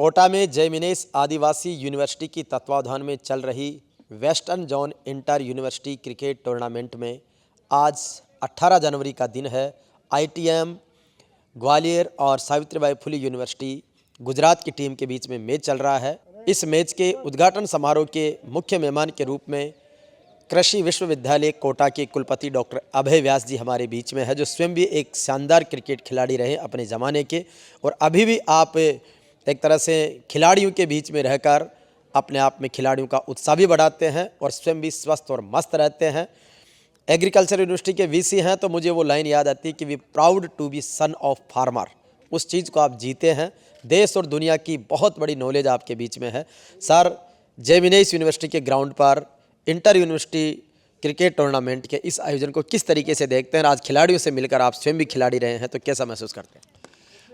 कोटा में जय मिनेश आदिवासी यूनिवर्सिटी की तत्वावधान में चल रही western zone inter university cricket tournament में आज 18 जनवरी का दिन है। आईटीएम ग्वालियर और सावित्रीबाई फुले यूनिवर्सिटी गुजरात की टीम के बीच में मैच चल रहा है। इस मैच के उद्घाटन समारोह के मुख्य मेहमान के रूप में कृषि विश्वविद्यालय कोटा के कुलपति डॉक्टर अभय व्यास जी हमारे बीच में है, जो स्वयं भी एक शानदार क्रिकेट खिलाड़ी रहे अपने ज़माने के, और अभी भी आप एक तरह से खिलाड़ियों के बीच में रहकर अपने आप में खिलाड़ियों का उत्साह भी बढ़ाते हैं और स्वयं भी स्वस्थ और मस्त रहते हैं। एग्रीकल्चर यूनिवर्सिटी के वीसी हैं, तो मुझे वो लाइन याद आती है कि we proud to be son of farmer. उस चीज़ को आप जीते हैं। देश और दुनिया की बहुत बड़ी नॉलेज आपके बीच में है। सर, जय मिनेश यूनिवर्सिटी के ग्राउंड पर इंटर यूनिवर्सिटी क्रिकेट टूर्नामेंट के इस आयोजन को किस तरीके से देखते हैं? आज खिलाड़ियों से मिलकर आप स्वयं भी खिलाड़ी रहे हैं, तो कैसा महसूस करते हैं?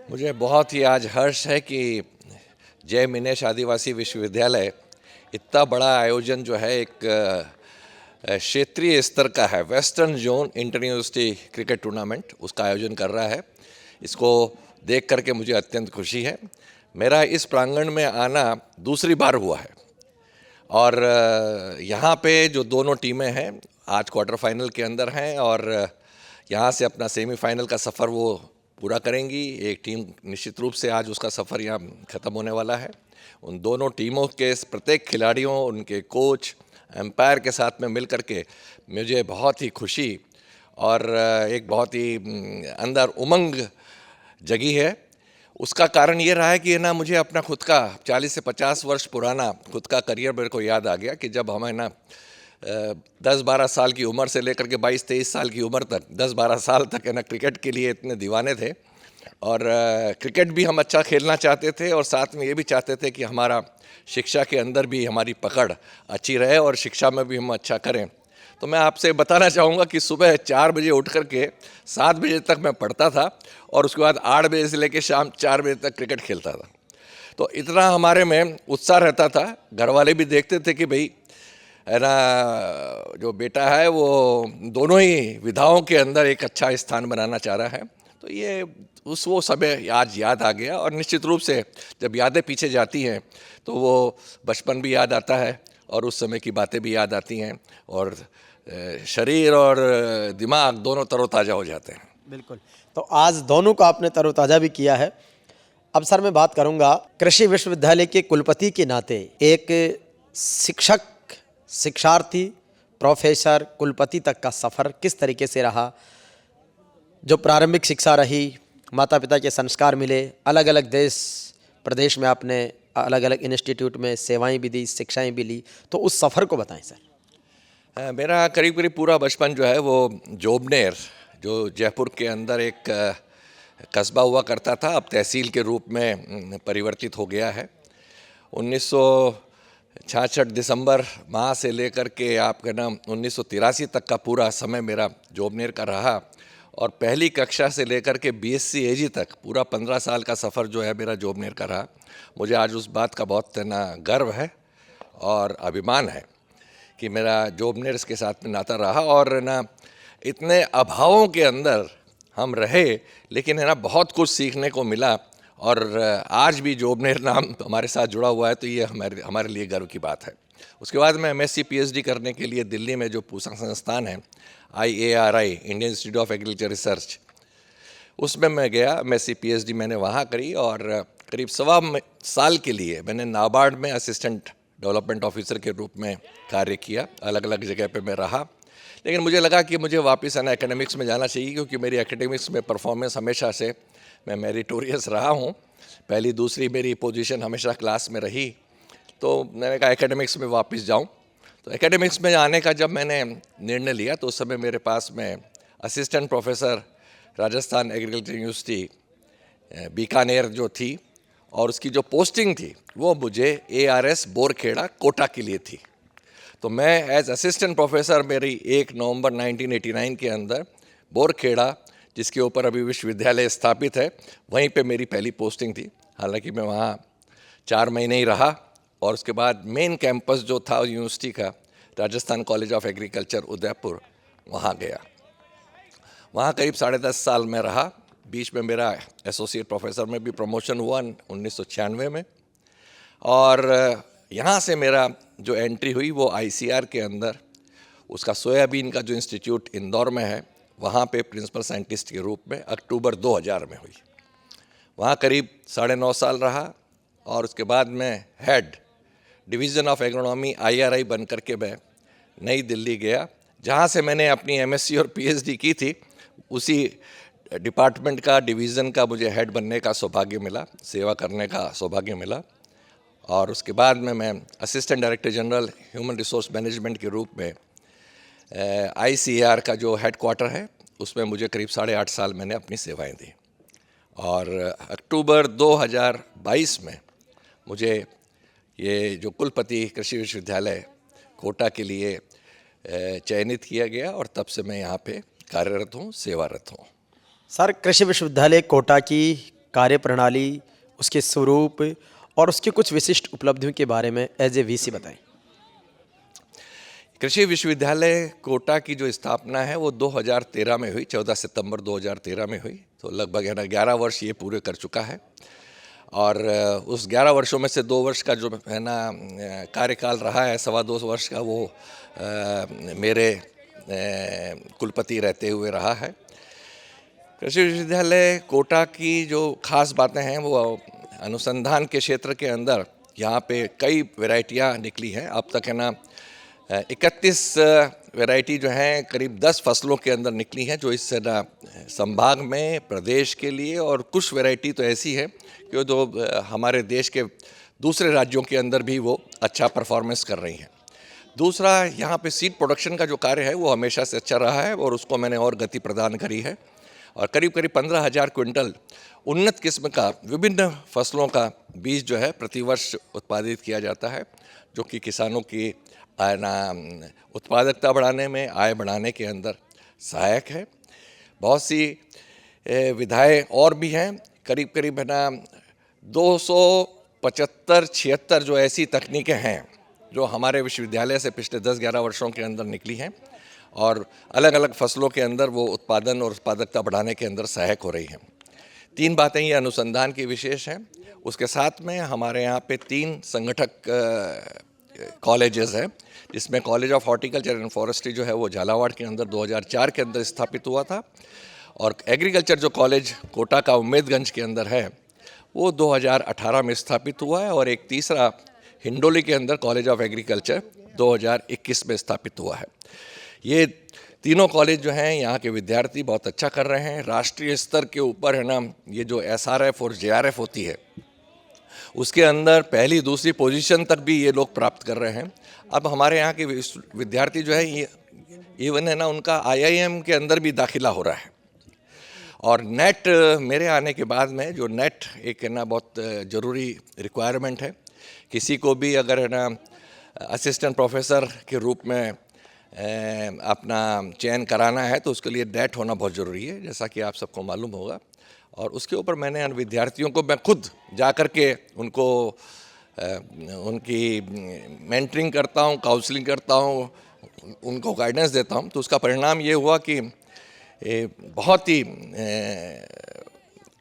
मुझे बहुत ही आज हर्ष है कि जय मिनेश आदिवासी विश्वविद्यालय इतना बड़ा आयोजन जो है एक क्षेत्रीय स्तर का है, western zone inter university cricket tournament, उसका आयोजन कर रहा है। इसको देख करके मुझे अत्यंत खुशी है। मेरा इस प्रांगण में आना दूसरी बार हुआ है और यहाँ पे जो दोनों टीमें हैं आज क्वार्टर फाइनल के अंदर हैं और यहाँ से अपना सेमीफाइनल का सफ़र वो पूरा करेंगी। एक टीम निश्चित रूप से आज उसका सफ़र यहाँ ख़त्म होने वाला है। उन दोनों टीमों के प्रत्येक खिलाड़ियों, उनके कोच, एम्पायर के साथ में मिल कर के मुझे बहुत ही खुशी और एक बहुत ही अंदर उमंग जगी है। उसका कारण ये रहा है कि ना मुझे अपना खुद का 40 से 50 वर्ष पुराना खुद का करियर मेरे को याद आ गया कि जब हमें ना 10-12 साल की उम्र से लेकर के 22-23 साल की उम्र तक 10-12 साल तक है ना क्रिकेट के लिए इतने दीवाने थे और क्रिकेट भी हम अच्छा खेलना चाहते थे और साथ में ये भी चाहते थे कि हमारा शिक्षा के अंदर भी हमारी पकड़ अच्छी रहे और शिक्षा में भी हम अच्छा करें। तो मैं आपसे बताना चाहूँगा कि सुबह 4 बजे उठ कर के 7 बजे तक मैं पढ़ता था और उसके बाद 8 बजे से लेकर शाम 4 बजे तक क्रिकेट खेलता था। तो इतना हमारे में उत्साह रहता था। घर वाले भी देखते थे कि भाई है ना, जो बेटा है वो दोनों ही विधाओं के अंदर एक अच्छा स्थान बनाना चाह रहा है। तो ये वो समय आज याद आ गया और निश्चित रूप से जब यादें पीछे जाती हैं तो वो बचपन भी याद आता है और उस समय की बातें भी याद आती हैं और शरीर और दिमाग दोनों तरोताज़ा हो जाते हैं। बिल्कुल। तो आज दोनों को आपने तरोताज़ा भी किया है। अब सर मैं बात करूंगा कृषि विश्वविद्यालय के कुलपति के नाते, एक शिक्षक, शिक्षार्थी, प्रोफेसर, कुलपति तक का सफ़र किस तरीके से रहा? जो प्रारंभिक शिक्षा रही, माता पिता के संस्कार मिले, अलग अलग देश प्रदेश में आपने अलग अलग इंस्टीट्यूट में सेवाएं भी दी, शिक्षाएं भी ली, तो उस सफ़र को बताएं सर। मेरा करीब करीब पूरा बचपन जो है वो जोबनेर, जो जयपुर के अंदर एक कस्बा हुआ करता था, अब तहसील के रूप में परिवर्तित हो गया है। 1966 दिसंबर माह से लेकर के आपका नाम 1983 तक का पूरा समय मेरा जोबनेर का रहा और पहली कक्षा से लेकर के बीएससी एजी तक पूरा 15 साल का सफ़र जो है मेरा जोबनेर का रहा। मुझे आज उस बात का बहुत ना गर्व है और अभिमान है कि मेरा जोबनेर इसके साथ में नाता रहा और ना इतने अभावों के अंदर हम रहे, लेकिन है ना बहुत कुछ सीखने को मिला और आज भी जोबनेर नाम हमारे साथ जुड़ा हुआ है, तो ये हमारे लिए गर्व की बात है। उसके बाद मैं एमएससी पीएचडी करने के लिए दिल्ली में जो पूसा संस्थान है IARI, Indian institute of agriculture research, उसमें मैं गया। एमएससी पीएचडी मैंने वहाँ करी और करीब 1.25 साल के लिए मैंने नाबार्ड में असिस्टेंट डेवलपमेंट ऑफिसर के रूप में कार्य किया। अलग अलग जगह पे मैं रहा, लेकिन मुझे लगा कि मुझे वापस आना एकेडमिक्स में जाना चाहिए, क्योंकि मेरी एकेडमिक्स में परफॉर्मेंस हमेशा से मैं मेरिटोरियस रहा हूँ। पहली दूसरी मेरी पोजीशन हमेशा क्लास में रही, तो मैंने कहा एकेडमिक्स में वापस जाऊँ। तो एकेडमिक्स में आने का जब मैंने निर्णय लिया तो उस समय मेरे पास में assistant professor Rajasthan agriculture university Bikaner जो थी और उसकी जो पोस्टिंग थी वो मुझे ARS बोरखेड़ा कोटा के लिए थी। तो मैं एज असिस्टेंट प्रोफेसर मेरी 1 नवंबर 1989 के अंदर बोरखेड़ा, जिसके ऊपर अभी विश्वविद्यालय स्थापित है, वहीं पे मेरी पहली पोस्टिंग थी। हालांकि मैं वहाँ 4 महीने ही रहा और उसके बाद मेन कैंपस जो था यूनिवर्सिटी का, Rajasthan college of agriculture Udaipur, वहाँ गया। वहाँ करीब 10.5 साल में रहा। बीच में मेरा एसोसिएट प्रोफेसर में भी प्रमोशन हुआ 1996 में और यहाँ से मेरा जो एंट्री हुई वो आईसीआर के अंदर, उसका सोयाबीन का जो इंस्टीट्यूट इंदौर में है, वहाँ पे प्रिंसिपल साइंटिस्ट के रूप में अक्टूबर 2000 में हुई। वहाँ करीब 9.5 साल रहा और उसके बाद मैं head division of agronomy IRI बन करके मैं नई दिल्ली गया, जहाँ से मैंने अपनी MSc और PhD की थी। उसी डिपार्टमेंट का, डिवीज़न का मुझे हेड बनने का सौभाग्य मिला, सेवा करने का सौभाग्य मिला। और उसके बाद में मैं assistant director general human resource management के रूप में ICAR का जो हेड क्वार्टर है उसमें मुझे करीब 8.5 साल मैंने अपनी सेवाएं दी। और अक्टूबर 2022 में मुझे ये जो कुलपति कृषि विश्वविद्यालय कोटा के लिए चयनित किया गया और तब से मैं यहाँ पे कार्यरत हूँ, सेवारत हूँ। सर, कृषि विश्वविद्यालय कोटा की कार्यप्रणाली, उसके स्वरूप और उसकी कुछ विशिष्ट उपलब्धियों के बारे में एज ए VC बताएं। कृषि विश्वविद्यालय कोटा की जो स्थापना है वो 2013 में हुई, 14 सितंबर 2013 में हुई। तो लगभग 11 वर्ष ये पूरे कर चुका है। और उस 11 वर्षों में से 2 वर्ष का जो है ना कार्यकाल रहा है, 2.25 वर्ष का, वो मेरे कुलपति रहते हुए रहा है। कृषि विश्वविद्यालय कोटा की जो खास बातें हैं वो अनुसंधान के क्षेत्र के अंदर यहाँ पे कई वैरायटियाँ निकली हैं। अब तक है ना 31 वैरायटी जो हैं करीब 10 फसलों के अंदर निकली हैं, जो इस ना संभाग में प्रदेश के लिए, और कुछ वैरायटी तो ऐसी है कि जो हमारे देश के दूसरे राज्यों के अंदर भी वो अच्छा परफॉर्मेंस कर रही हैं। दूसरा, यहाँ पे सीड प्रोडक्शन का जो कार्य है वो हमेशा से अच्छा रहा है और उसको मैंने और गति प्रदान करी है। और करीब 15,000 क्विंटल उन्नत किस्म का विभिन्न फसलों का बीज जो है प्रतिवर्ष उत्पादित किया जाता है, जो कि किसानों की उत्पादकता बढ़ाने में, आय बढ़ाने के अंदर सहायक है। बहुत सी विधाएं और भी हैं, करीब है ना 275-76 जो ऐसी तकनीकें हैं जो हमारे विश्वविद्यालय से पिछले 10-11 वर्षों के अंदर निकली हैं और अलग अलग फसलों के अंदर वो उत्पादन और उत्पादकता बढ़ाने के अंदर सहायक हो रही हैं। 3 बातें ये अनुसंधान की विशेष हैं। उसके साथ में हमारे यहाँ पे 3 संगठक कॉलेजेस हैं, जिसमें college of horticulture and forestry जो है वो झालावाड़ के अंदर 2004 के अंदर स्थापित हुआ था, और एग्रीकल्चर जो कॉलेज कोटा का उम्मेदगंज के अंदर है वो 2018 में स्थापित हुआ है, और एक तीसरा हिंडोली के अंदर कॉलेज ऑफ एग्रीकल्चर 2021 में स्थापित हुआ है। ये तीनों कॉलेज जो हैं यहाँ के विद्यार्थी बहुत अच्छा कर रहे हैं। राष्ट्रीय स्तर के ऊपर है ना ये जो SRF और JRF होती है उसके अंदर पहली दूसरी पोजीशन तक भी ये लोग प्राप्त कर रहे हैं। अब हमारे यहाँ के विद्यार्थी जो है ये इवन है ना उनका IIM के अंदर भी दाखिला हो रहा है। और नेट मेरे आने के बाद में, जो नेट एक है ना बहुत ज़रूरी रिक्वायरमेंट है, किसी को भी अगर है ना असिस्टेंट प्रोफेसर के रूप में अपना चयन कराना है तो उसके लिए नेट होना बहुत ज़रूरी है, जैसा कि आप सबको मालूम होगा। और उसके ऊपर मैंने विद्यार्थियों को मैं खुद जा कर के उनको उनकी मेंटरिंग करता हूँ, काउंसलिंग करता हूँ, उनको गाइडेंस देता हूँ। तो उसका परिणाम ये हुआ कि बहुत ही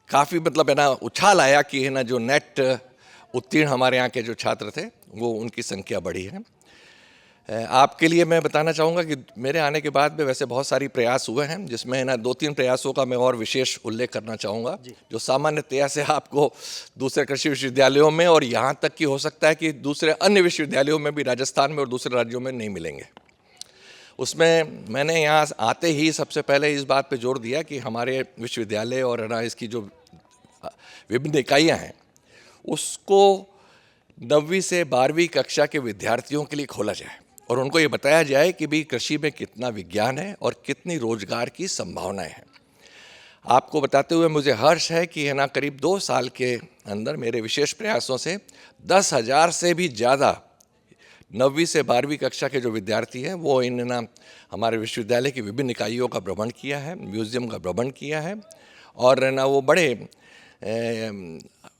काफ़ी मतलब है ना उछाल आया कि है ना जो नेट उत्तीर्ण हमारे यहाँ के जो छात्र थे वो उनकी संख्या बढ़ी है। आपके लिए मैं बताना चाहूँगा कि मेरे आने के बाद में वैसे बहुत सारी प्रयास हुए हैं, जिसमें ना 2-3 प्रयासों का मैं और विशेष उल्लेख करना चाहूँगा, जो सामान्यतया से आपको दूसरे कृषि विश्वविद्यालयों में और यहाँ तक कि हो सकता है कि दूसरे अन्य विश्वविद्यालयों में भी, राजस्थान में और दूसरे राज्यों में नहीं मिलेंगे। उसमें मैंने यहाँ आते ही सबसे पहले इस बात पे जोर दिया कि हमारे विश्वविद्यालय और ना इसकी जो विभिन्न इकाइयाँ हैं उसको 9वीं से 12वीं कक्षा के विद्यार्थियों के लिए खोला जाए और उनको ये बताया जाए कि भी कृषि में कितना विज्ञान है और कितनी रोजगार की संभावनाएं हैं। आपको बताते हुए मुझे हर्ष है कि है ना करीब 2 साल के अंदर मेरे विशेष प्रयासों से 10,000 से भी ज़्यादा 9वीं से 12वीं कक्षा के जो विद्यार्थी हैं वो इन ना हमारे विश्वविद्यालय की विभिन्न इकाइयों का भ्रमण किया है, म्यूज़ियम का भ्रमण किया है, और ना वो बड़े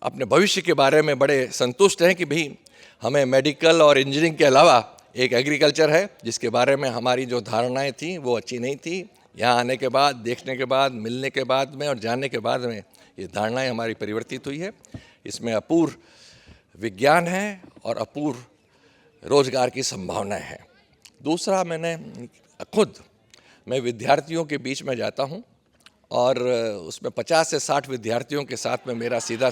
अपने भविष्य के बारे में बड़े संतुष्ट हैं कि भाई हमें मेडिकल और इंजीनियरिंग के अलावा एक एग्रीकल्चर है जिसके बारे में हमारी जो धारणाएं थी वो अच्छी नहीं थी। यहाँ आने के बाद, देखने के बाद, मिलने के बाद में और जानने के बाद में ये धारणाएं हमारी परिवर्तित हुई है। इसमें अपूर्व विज्ञान है और अपूर्व रोजगार की संभावनाएं हैं। दूसरा, मैं विद्यार्थियों के बीच में जाता हूं और उसमें 50 से 60 विद्यार्थियों के साथ में मेरा सीधा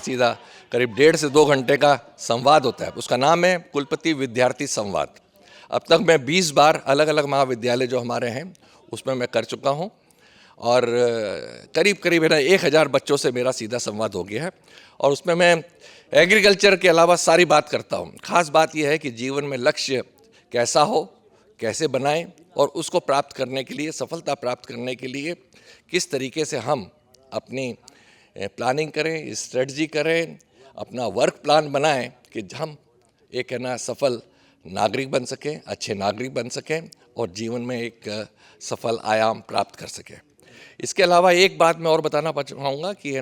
करीब 1.5 से 2 घंटे का संवाद होता है। उसका नाम है कुलपति विद्यार्थी संवाद। अब तक मैं 20 बार अलग अलग महाविद्यालय जो हमारे हैं उसमें मैं कर चुका हूं और करीब 1000 बच्चों से मेरा सीधा संवाद हो गया है। और उसमें मैं एग्रीकल्चर के अलावा सारी बात करता हूं। खास बात यह है कि जीवन में लक्ष्य कैसा हो, कैसे बनाएं और उसको प्राप्त करने के लिए, सफलता प्राप्त करने के लिए किस तरीके से हम अपनी प्लानिंग करें, स्ट्रेटजी करें, अपना वर्क प्लान बनाएं कि हम एक सफल नागरिक बन सकें, अच्छे नागरिक बन सकें और जीवन में एक सफल आयाम प्राप्त कर सकें। इसके अलावा एक बात मैं और बताना चाहूँगा कि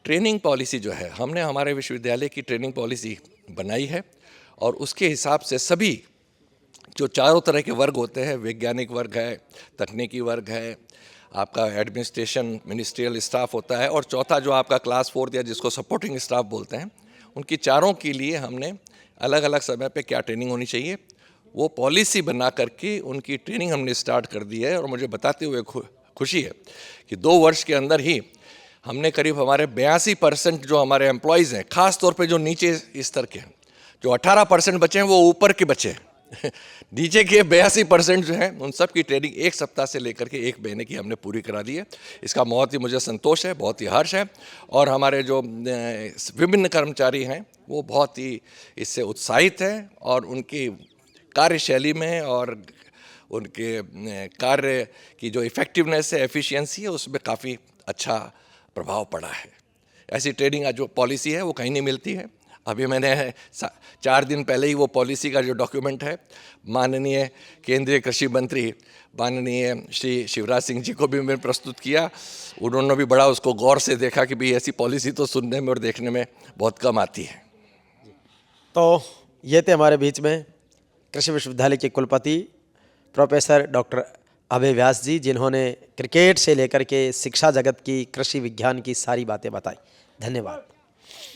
ट्रेनिंग पॉलिसी जो है, हमने हमारे विश्वविद्यालय की ट्रेनिंग पॉलिसी बनाई है और उसके हिसाब से सभी जो चारों तरह के वर्ग होते हैं, वैज्ञानिक वर्ग है, तकनीकी वर्ग है, आपका एडमिनिस्ट्रेशन मिनिस्ट्रियल स्टाफ होता है और चौथा जो आपका क्लास 4 या जिसको सपोर्टिंग स्टाफ बोलते हैं, उनकी चारों के लिए हमने अलग अलग समय पे क्या ट्रेनिंग होनी चाहिए वो पॉलिसी बना करके उनकी ट्रेनिंग हमने स्टार्ट कर दी है। और मुझे बताते हुए खुशी है कि 2 वर्ष के अंदर ही हमने करीब हमारे 82% जो हमारे एम्प्लॉयज़ हैं, ख़ास तौर पे जो नीचे स्तर के हैं, जो 18% बचे हैं वो ऊपर के बचे हैं नीचे के 82% जो हैं उन सब की ट्रेनिंग 1 सप्ताह से लेकर के 1 महीने की हमने पूरी करा दी है। इसका बहुत ही मुझे संतोष है, बहुत ही हर्ष है और हमारे जो विभिन्न कर्मचारी हैं वो बहुत ही इससे उत्साहित हैं और उनकी कार्यशैली में और उनके कार्य की जो इफ़ेक्टिवनेस है, एफिशिएंसी है, उसमें काफ़ी अच्छा प्रभाव पड़ा है। ऐसी ट्रेनिंग जो पॉलिसी है वो कहीं नहीं मिलती है। अभी मैंने 4 दिन पहले ही वो पॉलिसी का जो डॉक्यूमेंट है माननीय केंद्रीय कृषि मंत्री माननीय श्री शिवराज सिंह जी को भी मैंने प्रस्तुत किया। उन्होंने भी बड़ा उसको गौर से देखा कि भाई ऐसी पॉलिसी तो सुनने में और देखने में बहुत कम आती है। तो ये थे हमारे बीच में कृषि विश्वविद्यालय के कुलपति प्रोफेसर डॉक्टर अभय व्यास जी, जिन्होंने क्रिकेट से लेकर के शिक्षा जगत की, कृषि विज्ञान की सारी बातें बताई। धन्यवाद।